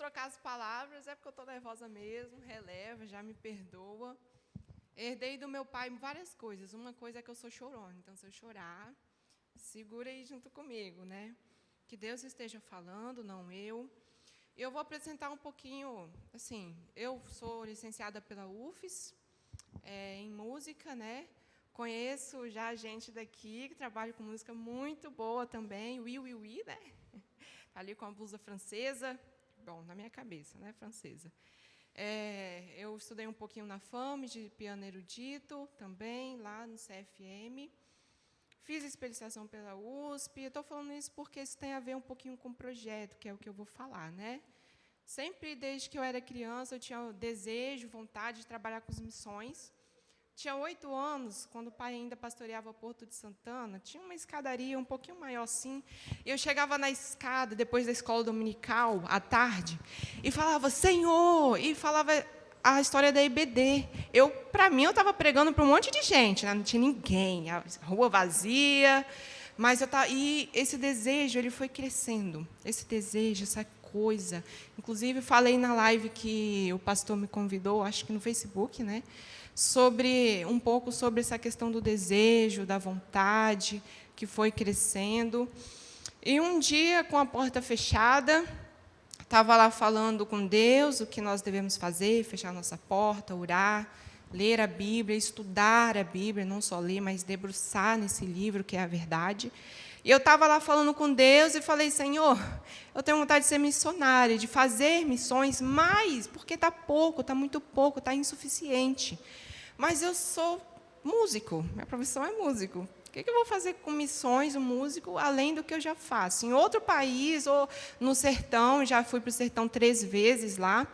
trocar as palavras, é porque eu estou nervosa mesmo, releva, já me perdoa. Herdei do meu pai várias coisas. Uma coisa é que eu sou chorona, então se eu chorar, segura aí junto comigo, né? Que Deus esteja falando, não eu. Eu vou apresentar um pouquinho, assim, eu sou licenciada pela UFES, em música, né? Conheço já gente daqui que trabalha com música muito boa também, oui, né? Tá ali com a blusa francesa, bom, na minha cabeça, né, francesa. Eu estudei um pouquinho na FAM, de piano erudito, também, lá no CFM. Fiz especialização pela USP. Estou falando isso porque isso tem a ver um pouquinho com o projeto, que é o que eu vou falar, né? Sempre, desde que eu era criança, eu tinha o desejo, vontade de trabalhar com as missões. Tinha 8 anos, quando o pai ainda pastoreava Porto de Santana, tinha uma escadaria um pouquinho maior assim, e eu chegava na escada, depois da escola dominical, à tarde, e falava, Senhor, e falava a história da EBD. Para mim, eu estava pregando para um monte de gente, né? Não tinha ninguém, a rua vazia, mas e esse desejo ele foi crescendo, esse desejo, essa coisa. Inclusive, falei na live que o pastor me convidou, acho que no Facebook, né? Um pouco sobre essa questão do desejo, da vontade, que foi crescendo. E um dia, com a porta fechada, estava lá falando com Deus o que nós devemos fazer, fechar nossa porta, orar, ler a Bíblia, estudar a Bíblia, não só ler, mas debruçar nesse livro, que é a verdade. E eu estava lá falando com Deus e falei, Senhor, eu tenho vontade de ser missionária, de fazer missões, mas porque está pouco, está muito pouco, está insuficiente. Mas eu sou músico, minha profissão é músico. O que eu vou fazer com missões, um músico, além do que eu já faço? Em outro país, ou no sertão, já fui para o sertão 3 vezes lá.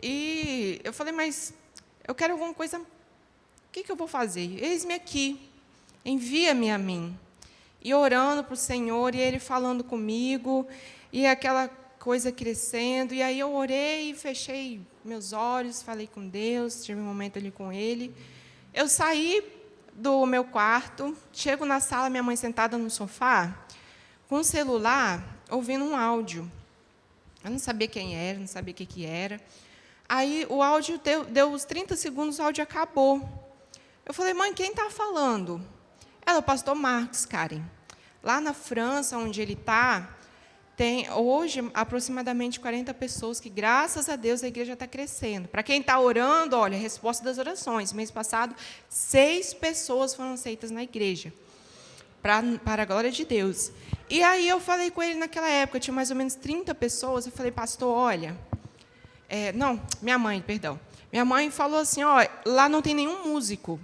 E eu falei, mas eu quero alguma coisa, o que eu vou fazer? Eis-me aqui, envia-me a mim. E orando para o Senhor, e Ele falando comigo, e aquela coisa crescendo. E aí eu orei, fechei meus olhos, falei com Deus, tive um momento ali com Ele. Eu saí do meu quarto, chego na sala, minha mãe sentada no sofá, com o celular, ouvindo um áudio. Eu não sabia quem era, não sabia o que era. Aí o áudio deu os 30 segundos, o áudio acabou. Eu falei, mãe, quem está falando? Ela, o pastor Marcos, Karen. Lá na França, onde ele está, tem hoje aproximadamente 40 pessoas que, graças a Deus, a igreja está crescendo. Para quem está orando, olha, a resposta das orações. Mês passado, 6 pessoas foram aceitas na igreja, para a glória de Deus. E aí eu falei com ele naquela época, tinha mais ou menos 30 pessoas, eu falei, pastor, olha... minha mãe, perdão. Minha mãe falou assim, ó, lá não tem nenhum músico.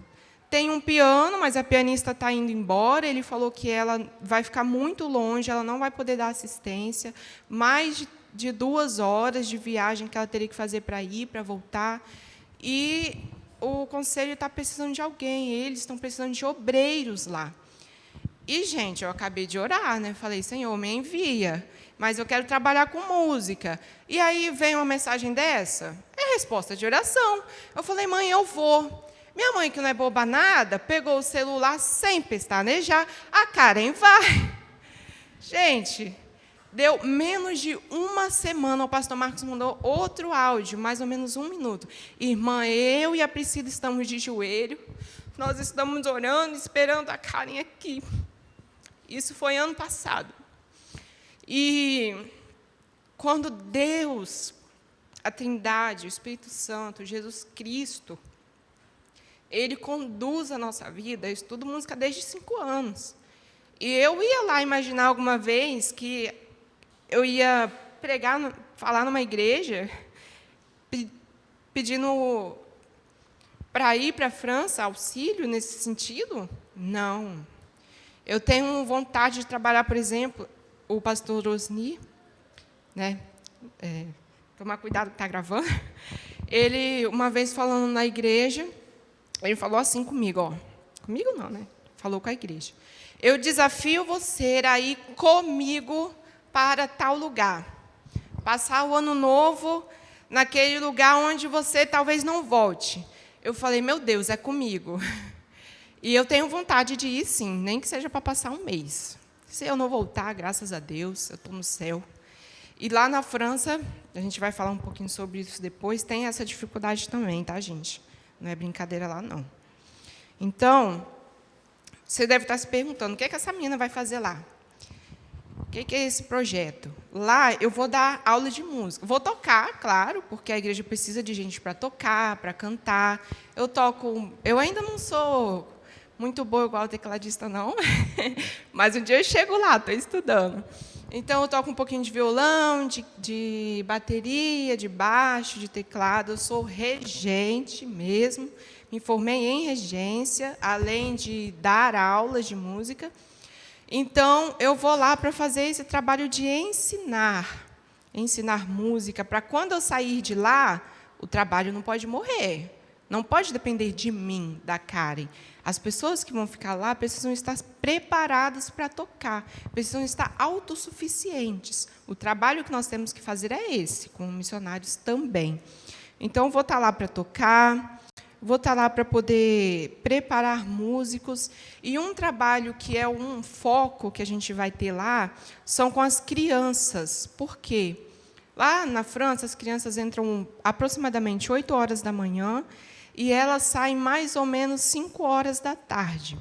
Tem um piano, mas a pianista está indo embora. Ele falou que ela vai ficar muito longe, ela não vai poder dar assistência. Mais de 2 horas de viagem que ela teria que fazer para ir, para voltar. E o conselho está precisando de alguém, eles estão precisando de obreiros lá. E, gente, eu acabei de orar, né? Falei, Senhor, me envia, mas eu quero trabalhar com música. E aí vem uma mensagem dessa, é resposta de oração. Eu falei, mãe, eu vou. Minha mãe, que não é boba nada, pegou o celular sem pestanejar, a Karen vai. Gente, deu menos de 1 semana, o pastor Marcos mandou outro áudio, mais ou menos 1 minuto. Irmã, eu e a Priscila estamos de joelho, nós estamos orando, esperando a Karen aqui. Isso foi ano passado. E quando Deus, a Trindade, o Espírito Santo, Jesus Cristo, Ele conduz a nossa vida. Eu estudo música desde 5 anos. E eu ia lá imaginar alguma vez que eu ia pregar, falar numa igreja, pedindo para ir para a França, auxílio nesse sentido? Não. Eu tenho vontade de trabalhar, por exemplo, o pastor Rosni, né? Tomar cuidado que está gravando. Ele, uma vez falando na igreja, ele falou assim comigo, ó. Comigo não, né? Falou com a igreja. Eu desafio você a ir comigo para tal lugar. Passar o ano novo naquele lugar onde você talvez não volte. Eu falei, meu Deus, é comigo. E eu tenho vontade de ir, sim, nem que seja para passar 1 mês. Se eu não voltar, graças a Deus, eu estou no céu. E lá na França, a gente vai falar um pouquinho sobre isso depois, tem essa dificuldade também, tá, gente? Não é brincadeira lá, não. Então, você deve estar se perguntando, o que é que essa menina vai fazer lá? O que é esse projeto? Lá eu vou dar aula de música. Vou tocar, claro, porque a igreja precisa de gente para tocar, para cantar. Eu toco. Eu ainda não sou muito boa igual tecladista, não. Mas um dia eu chego lá, estou estudando. Então, eu toco um pouquinho de violão, de bateria, de baixo, de teclado. Eu sou regente mesmo. Me formei em regência, além de dar aulas de música. Então, eu vou lá para fazer esse trabalho de ensinar música, para quando eu sair de lá, o trabalho não pode morrer. Não pode depender de mim, da Karen. As pessoas que vão ficar lá precisam estar preparadas para tocar, precisam estar autossuficientes. O trabalho que nós temos que fazer é esse, como missionários também. Então, eu vou estar lá para tocar, vou estar lá para poder preparar músicos. E um trabalho que é um foco que a gente vai ter lá são com as crianças. Por quê? Lá na França, as crianças entram aproximadamente 8 horas da manhã e elas saem mais ou menos 5 horas da tarde.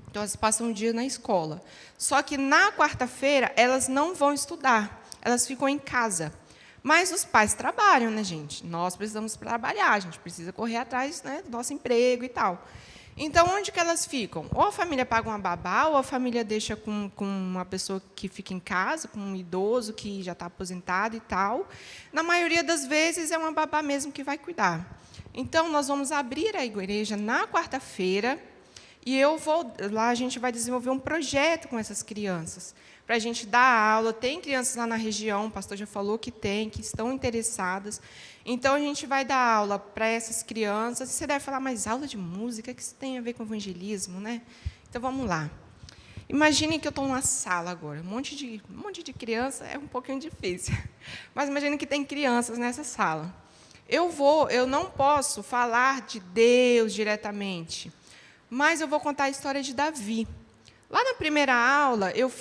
Então, elas passam o dia na escola. Só que, na quarta-feira, elas não vão estudar, elas ficam em casa. Mas os pais trabalham, né, gente? Nós precisamos trabalhar, a gente precisa correr atrás, né, do nosso emprego e tal. Então, onde que elas ficam? Ou a família paga uma babá, ou a família deixa com uma pessoa que fica em casa, com um idoso que já está aposentado e tal. Na maioria das vezes, é uma babá mesmo que vai cuidar. Então, nós vamos abrir a igreja na quarta-feira, e lá a gente vai desenvolver um projeto com essas crianças, para a gente dar aula. Tem crianças lá na região, o pastor já falou que tem, que estão interessadas. Então, a gente vai dar aula para essas crianças. Você deve falar, mas aula de música, o que isso tem a ver com evangelismo, né? Então, vamos lá. Imaginem que eu estou numa sala agora, um monte de criança, é um pouquinho difícil. Mas imaginem que tem crianças nessa sala. Eu não posso falar de Deus diretamente, mas eu vou contar a história de Davi. Lá na primeira aula, eu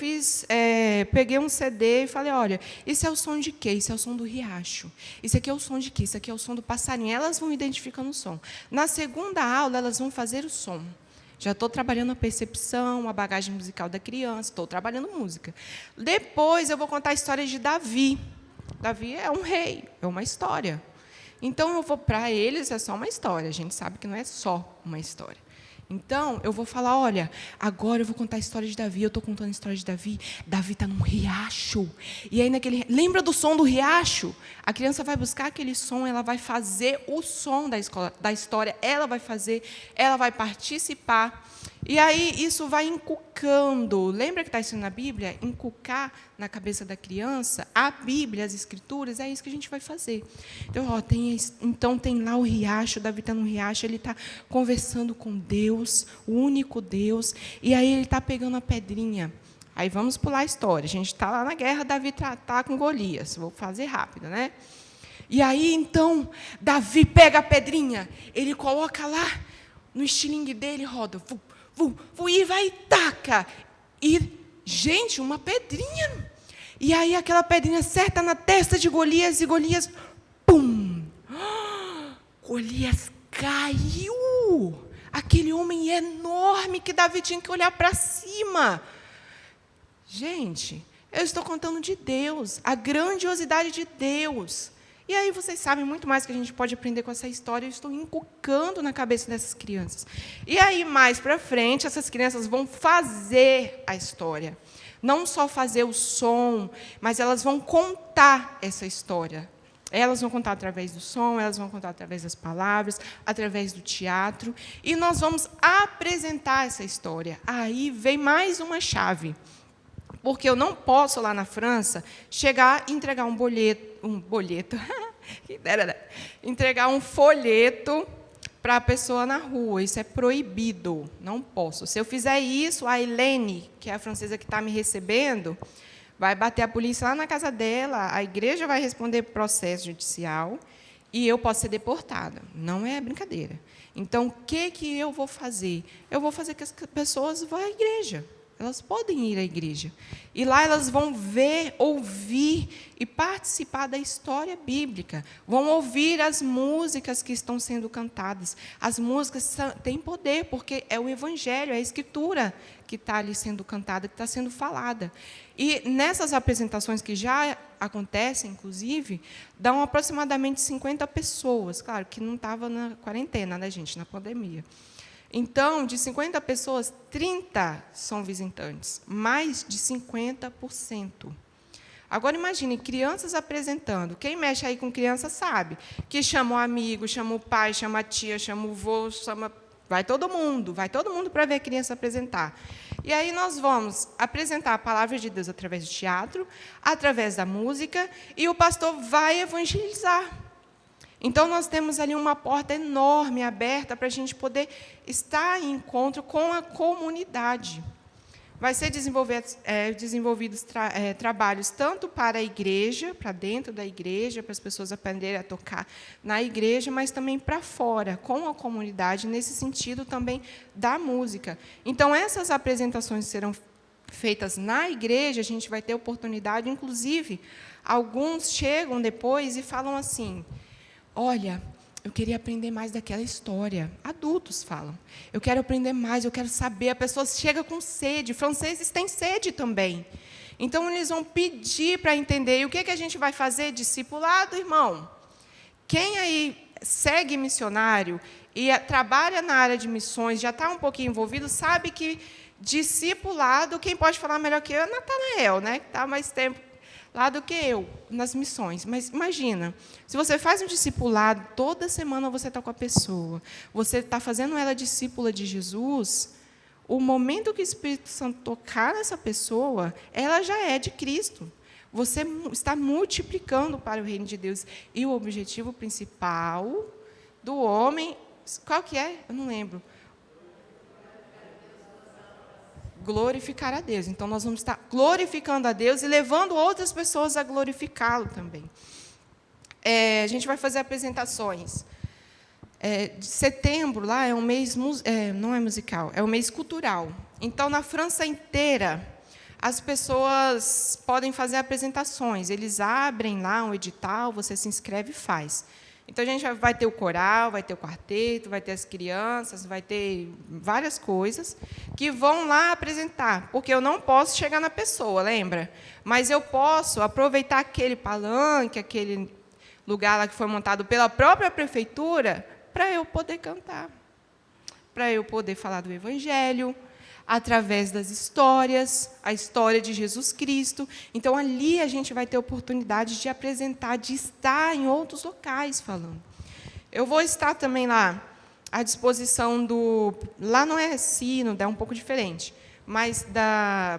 peguei um CD e falei, olha, isso é o som de quê? Isso é o som do riacho. Isso aqui é o som de quê? Isso aqui é o som do passarinho. Elas vão identificando o som. Na segunda aula, elas vão fazer o som. Já estou trabalhando a percepção, a bagagem musical da criança, estou trabalhando música. Depois, eu vou contar a história de Davi. Davi é um rei, é uma história. Então, para eles, é só uma história. A gente sabe que não é só uma história. Então, eu vou falar, olha, agora eu vou contar a história de Davi, eu estou contando a história de Davi. Davi está num riacho. E aí, lembra do som do riacho? A criança vai buscar aquele som, ela vai fazer o som da história, ela vai fazer, ela vai participar. E aí, isso vai encucando. Lembra que está isso na Bíblia? Encucar na cabeça da criança a Bíblia, as Escrituras, é isso que a gente vai fazer. Então, tem lá o riacho, Davi está no riacho, ele está conversando com Deus, o único Deus, e aí ele está pegando a pedrinha. Aí vamos pular a história. A gente está lá na guerra, Davi está com Golias. Vou fazer rápido, né? E aí, então, Davi pega a pedrinha, ele coloca lá no estilingue dele, roda, e vai e taca. E, gente, uma pedrinha. E aí aquela pedrinha acerta na testa de Golias, e Golias, pum! Golias caiu. Aquele homem enorme que Davi tinha que olhar para cima. Gente, eu estou contando de Deus, a grandiosidade de Deus. E aí vocês sabem muito mais que a gente pode aprender com essa história. Eu estou encucando na cabeça dessas crianças. E aí, mais para frente, essas crianças vão fazer a história. Não só fazer o som, mas elas vão contar essa história. Elas vão contar através do som, elas vão contar através das palavras, através do teatro. E nós vamos apresentar essa história. Aí vem mais uma chave. Porque eu não posso, lá na França, chegar e entregar entregar um folheto para a pessoa na rua. Isso é proibido, não posso. Se eu fizer isso, a Helene, que é a francesa que está me recebendo, vai bater a polícia lá na casa dela, a igreja vai responder processo judicial e eu posso ser deportada. Não é brincadeira. Então, o que eu vou fazer? Eu vou fazer que as pessoas vão à igreja. Elas podem ir à igreja. E lá elas vão ver, ouvir e participar da história bíblica. Vão ouvir as músicas que estão sendo cantadas. As músicas têm poder, porque é o Evangelho, é a Escritura que está ali sendo cantada, que está sendo falada. E nessas apresentações que já acontecem, inclusive, dão aproximadamente 50 pessoas. Claro que não estava na quarentena, né, gente, na pandemia. Então, de 50 pessoas, 30 são visitantes, mais de 50%. Agora, imagine, crianças apresentando. Quem mexe aí com criança sabe que chama o amigo, chama o pai, chama a tia, chama o vô, chama... vai todo mundo para ver a criança apresentar. E aí nós vamos apresentar a palavra de Deus através do teatro, através da música, e o pastor vai evangelizar. Então, nós temos ali uma porta enorme, aberta, para a gente poder estar em encontro com a comunidade. Vai ser desenvolvidos trabalhos tanto para a igreja, para dentro da igreja, para as pessoas aprenderem a tocar na igreja, mas também para fora, com a comunidade, nesse sentido também da música. Então, essas apresentações serão feitas na igreja, a gente vai ter oportunidade, inclusive, alguns chegam depois e falam assim: olha, eu queria aprender mais daquela história. Adultos falam. Eu quero aprender mais, eu quero saber. A pessoa chega com sede. Franceses têm sede também. Então, eles vão pedir para entender. E o que a gente vai fazer? Discipulado, irmão. Quem aí segue missionário e trabalha na área de missões, já está um pouquinho envolvido, sabe que discipulado, quem pode falar melhor que eu é Natanael, né? Que está há mais tempo lá do que eu, nas missões. Mas imagina, se você faz um discipulado, toda semana você está com a pessoa, você está fazendo ela discípula de Jesus, o momento que o Espírito Santo tocar nessa pessoa, ela já é de Cristo. Você está multiplicando para o reino de Deus. E o objetivo principal do homem, qual que é? Eu não lembro. Glorificar a Deus. Então, nós vamos estar glorificando a Deus e levando outras pessoas a glorificá-lo também. A gente vai fazer apresentações. De setembro, lá, é um mês, não é musical, é um mês cultural. Então, na França inteira, as pessoas podem fazer apresentações. Eles abrem lá um edital, você se inscreve e faz. Então, a gente vai ter o coral, vai ter o quarteto, vai ter as crianças, vai ter várias coisas que vão lá apresentar, porque eu não posso chegar na pessoa, lembra? Mas eu posso aproveitar aquele palanque, aquele lugar lá que foi montado pela própria prefeitura, para eu poder cantar, para eu poder falar do Evangelho, através das histórias, a história de Jesus Cristo. Então, ali a gente vai ter oportunidade de apresentar, de estar em outros locais falando. Eu vou estar também lá à disposição do... Lá não é sino, é um pouco diferente, mas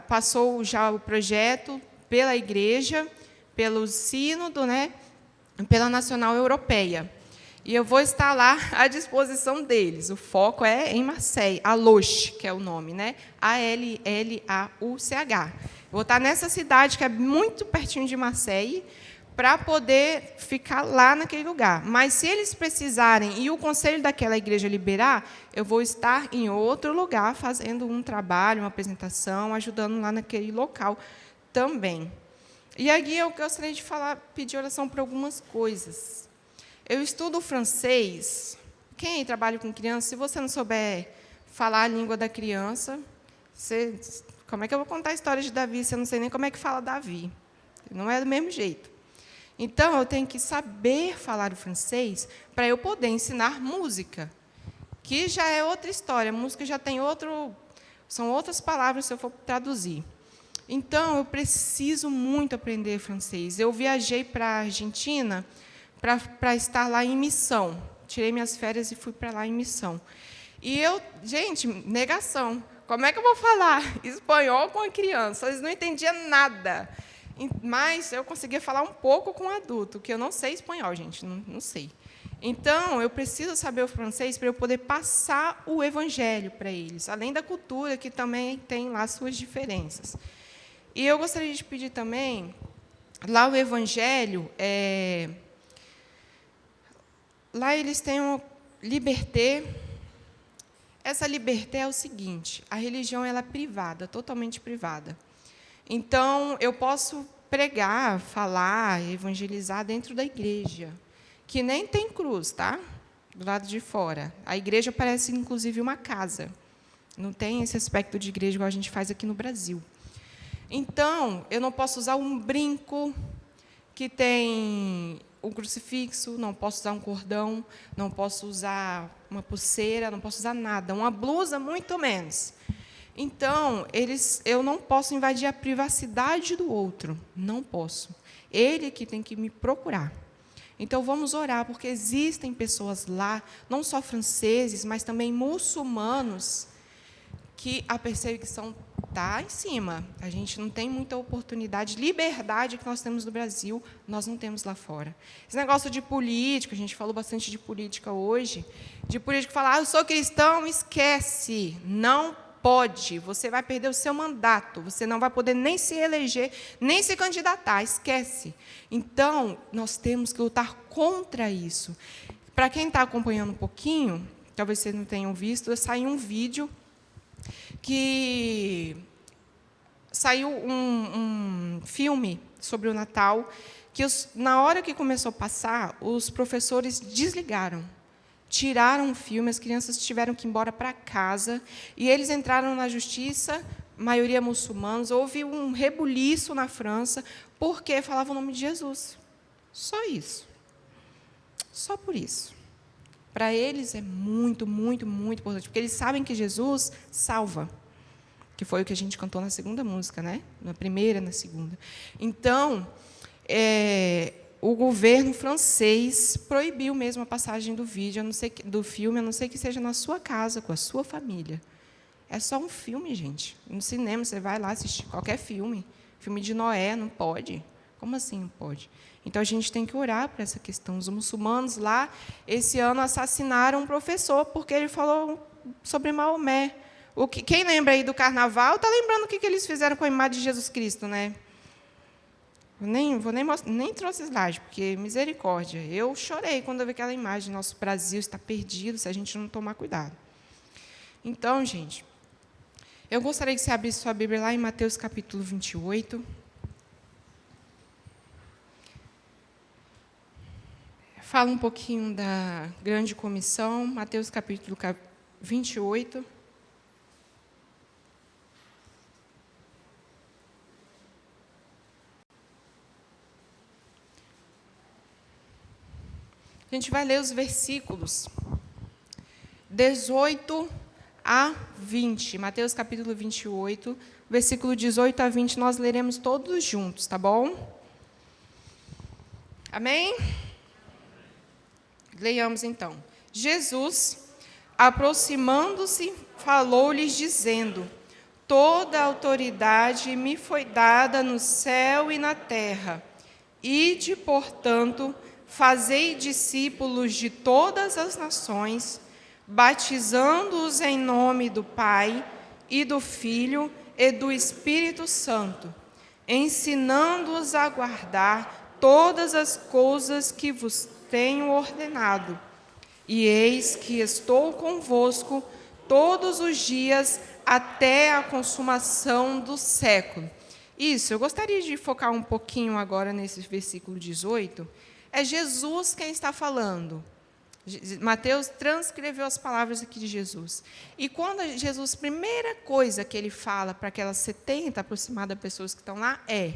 passou já o projeto pela igreja, pelo sínodo, né, pela Nacional Europeia. E eu vou estar lá à disposição deles. O foco é em Marseille, Alauch, que é o nome, né? Allauch. Vou estar nessa cidade, que é muito pertinho de Marseille, para poder ficar lá naquele lugar. Mas, se eles precisarem, e o conselho daquela igreja liberar, eu vou estar em outro lugar, fazendo um trabalho, uma apresentação, ajudando lá naquele local também. E aqui eu gostaria de pedir oração para algumas coisas. Eu estudo francês. Quem trabalha com criança, se você não souber falar a língua da criança, como é que eu vou contar a história de Davi se eu não sei nem como é que fala Davi? Não é do mesmo jeito. Então, eu tenho que saber falar o francês para eu poder ensinar música, que já é outra história. A música já tem são outras palavras se eu for traduzir. Então, eu preciso muito aprender francês. Eu viajei para a Argentina para estar lá em missão. Tirei minhas férias e fui para lá em missão. E gente, negação. Como é que eu vou falar espanhol com a criança? Eles não entendiam nada. Mas eu conseguia falar um pouco com o adulto, que eu não sei espanhol, gente, não sei. Então, eu preciso saber o francês para eu poder passar o evangelho para eles, além da cultura, que também tem lá suas diferenças. E eu gostaria de pedir também, lá o evangelho, lá eles têm o Liberté, essa liberté é o seguinte: a religião ela é privada, totalmente privada. Então, eu posso pregar, falar, evangelizar dentro da igreja, que nem tem cruz, tá? Do lado de fora. A igreja parece, inclusive, uma casa. Não tem esse aspecto de igreja igual a gente faz aqui no Brasil. Então, eu não posso usar um brinco que tem um crucifixo, não posso usar um cordão, não posso usar uma pulseira, não posso usar nada. Uma blusa, muito menos. Então, eu não posso invadir a privacidade do outro. Não posso. Ele que tem que me procurar. Então, vamos orar, porque existem pessoas lá, não só franceses, mas também muçulmanos, que a perseguição está em cima. A gente não tem muita oportunidade, liberdade que nós temos no Brasil, nós não temos lá fora. Esse negócio de política, a gente falou bastante de política hoje, de político falar, eu sou cristão, esquece, não pode, você vai perder o seu mandato, você não vai poder nem se eleger, nem se candidatar, esquece. Então, nós temos que lutar contra isso. Para quem está acompanhando um pouquinho, talvez vocês não tenham visto, saiu um vídeo que saiu um filme sobre o Natal, que na hora que começou a passar, os professores desligaram, tiraram o filme, as crianças tiveram que ir embora para casa, e eles entraram na justiça, maioria muçulmanos, houve um rebuliço na França, porque falavam o nome de Jesus. Só isso. Só por isso. Para eles é muito, muito, muito importante, porque eles sabem que Jesus salva, que foi o que a gente cantou na segunda música, né? Na primeira, na segunda. Então, o governo francês proibiu mesmo a passagem do vídeo, do filme, a não ser que seja na sua casa, com a sua família. É só um filme, gente. No cinema, você vai lá assistir qualquer filme. Filme de Noé, não pode. Como assim não pode? Então, a gente tem que orar para essa questão. Os muçulmanos lá, esse ano, assassinaram um professor porque ele falou sobre Maomé. Quem lembra aí do carnaval, está lembrando o que eles fizeram com a imagem de Jesus Cristo, né? Nem trouxe slide, porque misericórdia. Eu chorei quando eu vi aquela imagem. Nosso Brasil está perdido se a gente não tomar cuidado. Então, gente, eu gostaria que você abrisse sua Bíblia lá em Mateus capítulo 28. Fala um pouquinho da grande comissão, Mateus capítulo 28. A gente vai ler os versículos 18 a 20. Mateus capítulo 28, versículo 18 a 20, nós leremos todos juntos, tá bom? Amém? Leiamos, então. Jesus, aproximando-se, falou-lhes, dizendo, toda a autoridade me foi dada no céu e na terra. Ide, portanto, fazei discípulos de todas as nações, batizando-os em nome do Pai, e do Filho, e do Espírito Santo, ensinando-os a guardar todas as coisas que vos tenho ordenado. E eis que estou convosco todos os dias até a consumação do século. Isso, eu gostaria de focar um pouquinho agora nesse versículo 18. É Jesus quem está falando. Mateus transcreveu as palavras aqui de Jesus. E quando Jesus, a primeira coisa que ele fala para aquelas 70 aproximadas pessoas que estão lá é: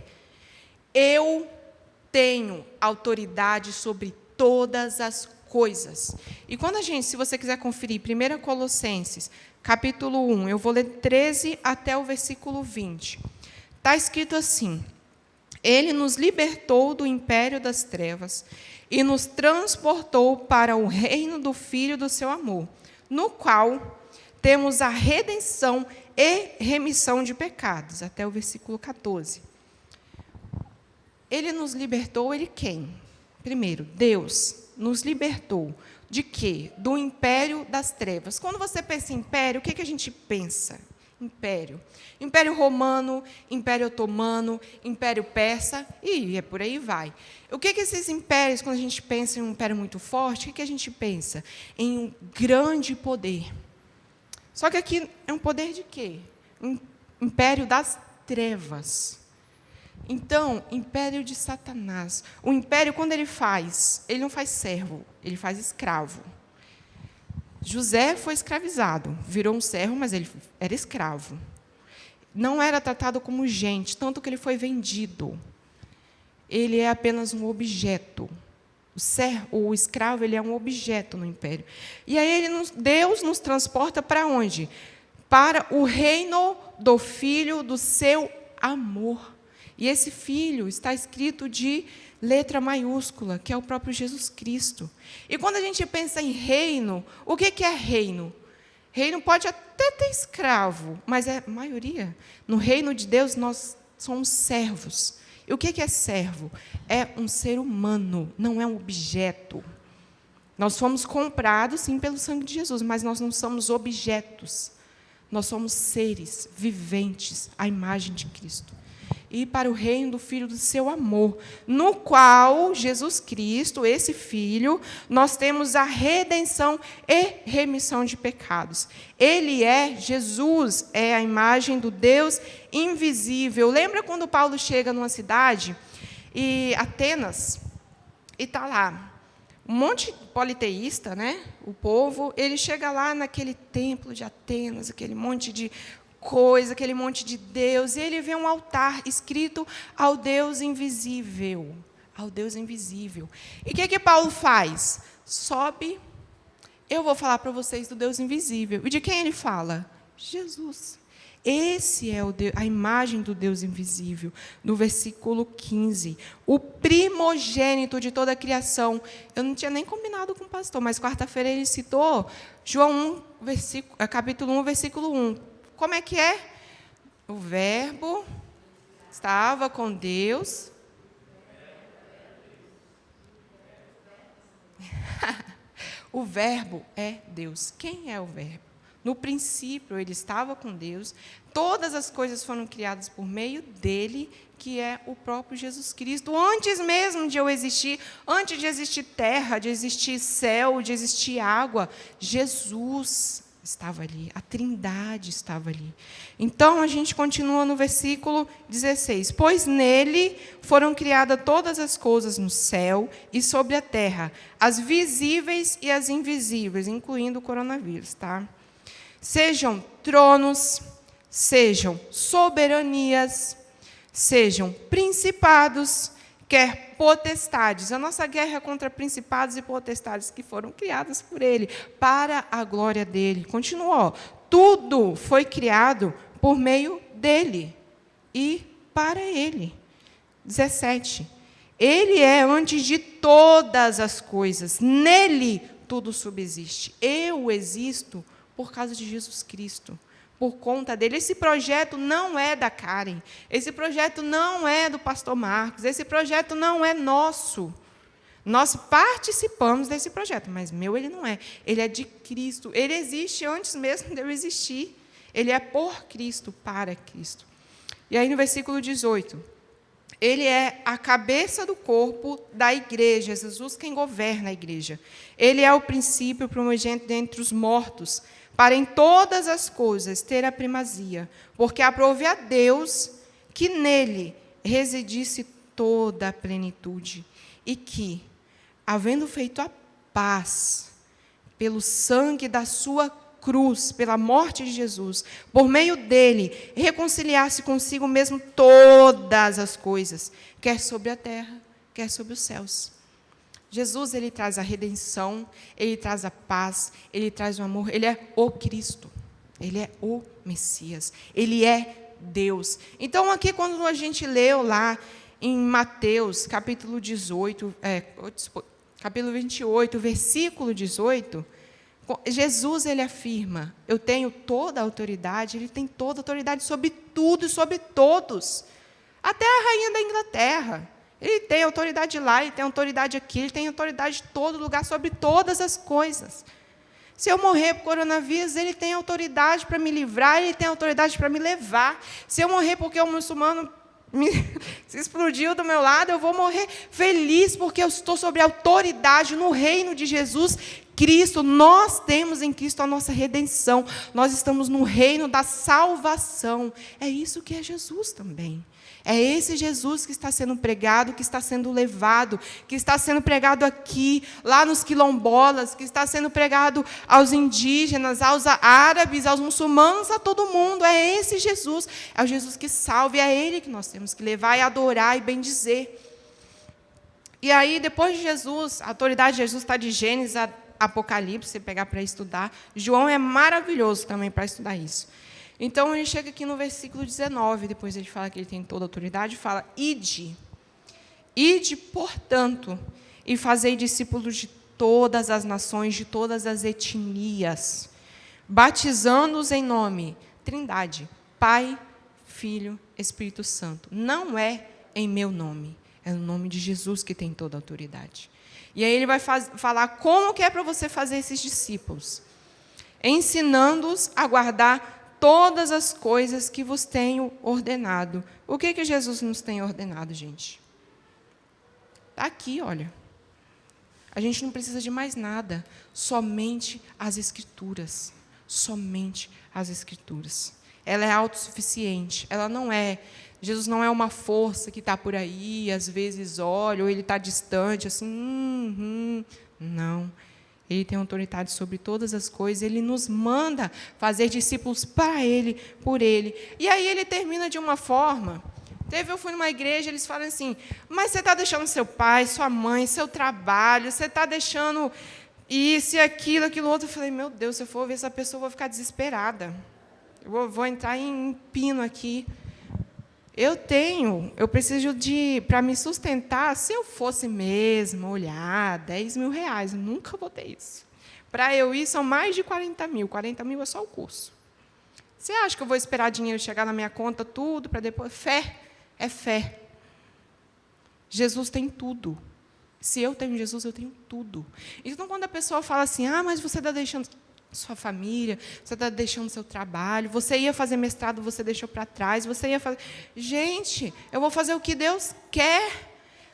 eu tenho autoridade sobre todas as coisas. E quando se você quiser conferir, 1 Colossenses, capítulo 1, eu vou ler 13 até o versículo 20. Está escrito assim: ele nos libertou do império das trevas e nos transportou para o reino do Filho do seu amor, no qual temos a redenção e remissão de pecados, até o versículo 14. Ele nos libertou, ele quem? Primeiro, Deus nos libertou de quê? Do império das trevas. Quando você pensa em império, o que a gente pensa? Império. Império romano, império otomano, império persa, e por aí vai. O que esses impérios, quando a gente pensa em um império muito forte, o que a gente pensa? Em um grande poder. Só que aqui é um poder de quê? Um império das trevas. Então, império de Satanás. O império, quando ele não faz servo, ele faz escravo. José foi escravizado, virou um servo, mas ele era escravo. Não era tratado como gente, tanto que ele foi vendido. Ele é apenas um objeto. O escravo, ele é um objeto no império. E aí Deus nos transporta para onde? Para o reino do Filho do seu amor. E esse Filho está escrito de letra maiúscula, que é o próprio Jesus Cristo. E quando a gente pensa em reino, o que é reino? Reino pode até ter escravo, mas é a maioria. No reino de Deus, nós somos servos. E o que é servo? É um ser humano, não é um objeto. Nós fomos comprados, sim, pelo sangue de Jesus, mas nós não somos objetos. Nós somos seres viventes, à imagem de Cristo. E para o reino do Filho do seu amor, no qual Jesus Cristo, esse Filho, nós temos a redenção e remissão de pecados. Jesus é a imagem do Deus invisível. Lembra quando Paulo chega numa cidade, Atenas, e está lá um monte de politeísta, né? O povo, ele chega lá naquele templo de Atenas, aquele monte de coisa, aquele monte de Deus, e ele vê um altar escrito ao Deus invisível. Ao Deus invisível. E o que Paulo faz? Sobe. Eu vou falar para vocês do Deus invisível. E de quem ele fala? Jesus. Esse é a imagem do Deus invisível, no versículo 15. O primogênito de toda a criação. Eu não tinha nem combinado com o pastor, mas quarta-feira ele citou João 1, capítulo 1, versículo 1. Como é que é? O Verbo estava com Deus. O Verbo é Deus. Quem é o Verbo? No princípio, ele estava com Deus. Todas as coisas foram criadas por meio dele, que é o próprio Jesus Cristo. Antes mesmo de eu existir, antes de existir terra, de existir céu, de existir água, Jesus estava ali, a Trindade estava ali. Então, a gente continua no versículo 16. Pois nele foram criadas todas as coisas no céu e sobre a terra, as visíveis e as invisíveis, incluindo o coronavírus, tá? Sejam tronos, sejam soberanias, sejam principados, quer potestades. A nossa guerra é contra principados e potestades que foram criadas por ele, para a glória dele. Continuou. Tudo foi criado por meio dele e para ele. 17. Ele é antes de todas as coisas. Nele tudo subsiste. Eu existo por causa de Jesus Cristo, por conta dele. Esse projeto não é da Karen, esse projeto não é do pastor Marcos, esse projeto não é nosso. Nós participamos desse projeto, mas ele não é. Ele é de Cristo. Ele existe antes mesmo de eu existir. Ele é por Cristo, para Cristo. E aí, no versículo 18, ele é a cabeça do corpo da igreja. Jesus quem governa a igreja. Ele é o princípio primogênito dentre os mortos, para em todas as coisas ter a primazia, porque aprove a Deus que nele residisse toda a plenitude, e que, havendo feito a paz, pelo sangue da sua cruz, pela morte de Jesus, por meio dele, reconciliasse consigo mesmo todas as coisas, quer sobre a terra, quer sobre os céus. Jesus, ele traz a redenção, ele traz a paz, ele traz o amor, ele é o Cristo, ele é o Messias, ele é Deus. Então, aqui, quando a gente leu lá em Mateus, capítulo 28, versículo 18, Jesus, ele afirma, eu tenho toda a autoridade, ele tem toda a autoridade sobre tudo e sobre todos, até a rainha da Inglaterra. Ele tem autoridade lá, ele tem autoridade aqui, ele tem autoridade em todo lugar, sobre todas as coisas. Se eu morrer por coronavírus, ele tem autoridade para me livrar, ele tem autoridade para me levar. Se eu morrer porque o muçulmano se explodiu do meu lado, eu vou morrer feliz, porque eu estou sobre a autoridade no reino de Jesus, Cristo, nós temos em Cristo a nossa redenção. Nós estamos no reino da salvação. É isso que é Jesus também. É esse Jesus que está sendo pregado, que está sendo levado, que está sendo pregado aqui, lá nos quilombolas, que está sendo pregado aos indígenas, aos árabes, aos muçulmanos, a todo mundo. É esse Jesus. É o Jesus que salva, e é Ele que nós temos que levar e adorar e bendizer. E aí, depois de Jesus, a autoridade de Jesus está de Gênesis a Apocalipse, você pegar para estudar. João é maravilhoso também para estudar isso. Então, ele chega aqui no versículo 19, depois ele fala que ele tem toda a autoridade, fala, ide, portanto, e fazei discípulos de todas as nações, de todas as etnias, batizando-os em nome, Trindade, Pai, Filho, Espírito Santo. Não é em meu nome, é no nome de Jesus que tem toda a autoridade. E aí ele vai falar como que é para você fazer esses discípulos, ensinando-os a guardar todas as coisas que vos tenho ordenado. O que Jesus nos tem ordenado, gente? Está aqui, olha. A gente não precisa de mais nada, somente as Escrituras. Somente as Escrituras. Ela é autossuficiente, ela não é... Jesus não é uma força que está por aí, às vezes olha, ou ele está distante, assim, não. Ele tem autoridade sobre todas as coisas, ele nos manda fazer discípulos para ele, por ele. E aí ele termina de uma forma. Eu fui numa igreja, eles falam assim, mas você está deixando seu pai, sua mãe, seu trabalho, você está deixando isso e aquilo, aquilo outro. Eu falei, meu Deus, se eu for ver essa pessoa, eu vou ficar desesperada. Eu vou entrar em pino aqui. Eu preciso para me sustentar, se eu fosse mesmo olhar, 10 mil reais, eu nunca vou ter isso. Para eu ir, são mais de 40 mil. 40 mil é só o curso. Você acha que eu vou esperar dinheiro chegar na minha conta, tudo, para depois... Fé é fé. Jesus tem tudo. Se eu tenho Jesus, eu tenho tudo. Então, quando a pessoa fala assim, mas você está deixando sua família, você está deixando seu trabalho, você ia fazer mestrado, você deixou para trás, você ia fazer... Gente, eu vou fazer o que Deus quer.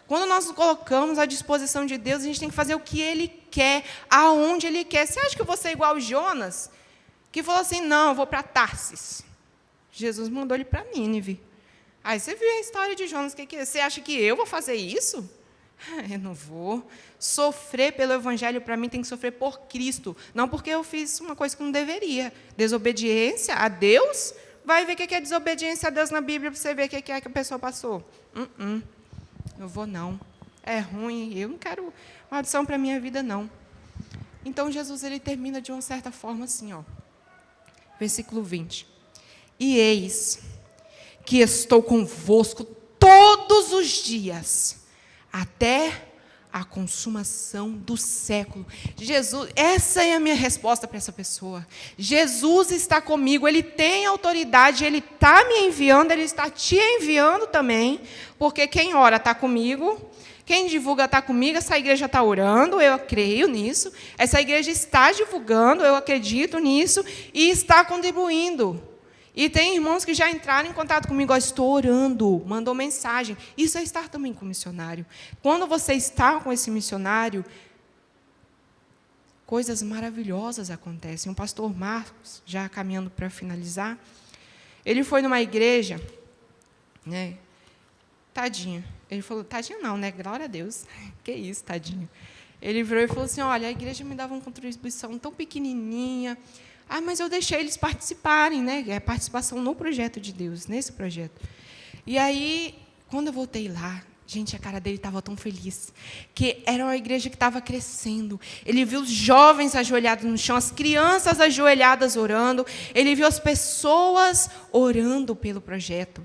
Quando nós nos colocamos à disposição de Deus, a gente tem que fazer o que Ele quer, aonde Ele quer. Você acha que eu vou ser igual Jonas, que falou assim, não, eu vou para Tarsis. Jesus mandou ele para Nínive. Aí você viu a história de Jonas, você acha que eu vou fazer isso? Eu não vou. Sofrer pelo Evangelho, para mim, tem que sofrer por Cristo. Não porque eu fiz uma coisa que não deveria. Desobediência a Deus, vai ver o que é desobediência a Deus na Bíblia, para você ver o que é que a pessoa passou. Eu vou não. É ruim, eu não quero maldição para a minha vida, não. Então, Jesus ele termina de uma certa forma assim, versículo 20. E eis que estou convosco todos os dias, até a consumação do século. Jesus, essa é a minha resposta para essa pessoa. Jesus está comigo, Ele tem autoridade, Ele está me enviando, Ele está te enviando também, porque quem ora está comigo, quem divulga está comigo, essa igreja está orando, eu creio nisso, essa igreja está divulgando, eu acredito nisso, e está contribuindo. E tem irmãos que já entraram em contato comigo, estou orando, mandou mensagem. Isso é estar também com o missionário. Quando você está com esse missionário, coisas maravilhosas acontecem. O pastor Marcos, já caminhando para finalizar, ele foi numa igreja, né? Tadinho. Ele falou, tadinho não, né? Glória a Deus. Que isso, tadinho. Ele virou e falou assim, olha, a igreja me dava uma contribuição tão pequenininha, mas eu deixei eles participarem, né? É participação no projeto de Deus, nesse projeto. E aí, quando eu voltei lá, gente, a cara dele estava tão feliz, que era uma igreja que estava crescendo. Ele viu os jovens ajoelhados no chão, as crianças ajoelhadas orando, ele viu as pessoas orando pelo projeto.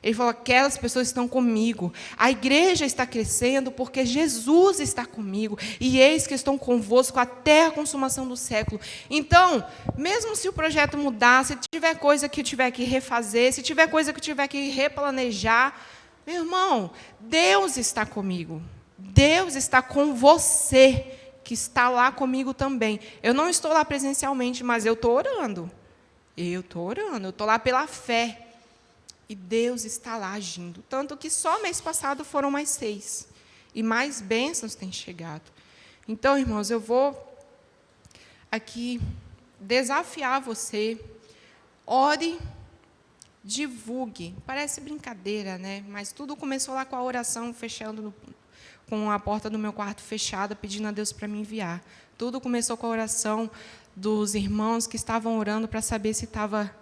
Ele falou, aquelas pessoas estão comigo. A igreja está crescendo porque Jesus está comigo. E eis que estão convosco até a consumação do século. Então, mesmo se o projeto mudar, se tiver coisa que eu tiver que refazer, se tiver coisa que eu tiver que replanejar, meu irmão, Deus está comigo. Deus está com você, que está lá comigo também. Eu não estou lá presencialmente, mas eu estou orando. Eu estou lá pela fé. E Deus está lá agindo. Tanto que só mês passado foram mais 6. E mais bênçãos têm chegado. Então, irmãos, eu vou aqui desafiar você, ore, divulgue. Parece brincadeira, né? Mas tudo começou lá com a oração, com a porta do meu quarto fechada, pedindo a Deus para me enviar. Tudo começou com a oração dos irmãos que estavam orando para saber se estava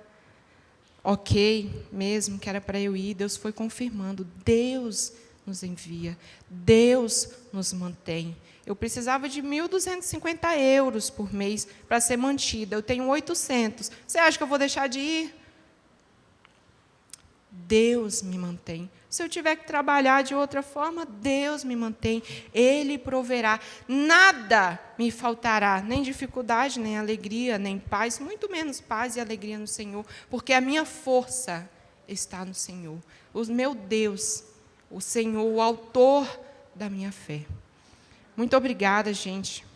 ok mesmo, que era para eu ir. Deus foi confirmando. Deus nos envia. Deus nos mantém. Eu precisava de 1.250 euros por mês para ser mantida. Eu tenho 800. Você acha que eu vou deixar de ir? Deus me mantém. Se eu tiver que trabalhar de outra forma, Deus me mantém. Ele proverá. Nada me faltará, nem dificuldade, nem alegria, nem paz, muito menos paz e alegria no Senhor, porque a minha força está no Senhor. O meu Deus, o Senhor, o autor da minha fé. Muito obrigada, gente,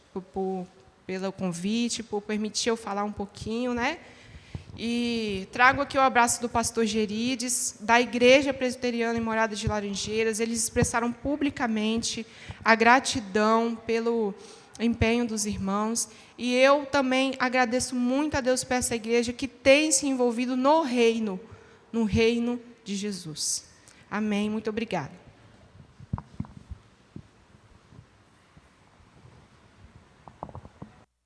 pelo convite, por permitir eu falar um pouquinho, né? E trago aqui o abraço do pastor Gerides, da Igreja Presbiteriana em Morada de Laranjeiras. Eles expressaram publicamente a gratidão pelo empenho dos irmãos. E eu também agradeço muito a Deus por essa igreja que tem se envolvido no reino de Jesus. Amém. Muito obrigada.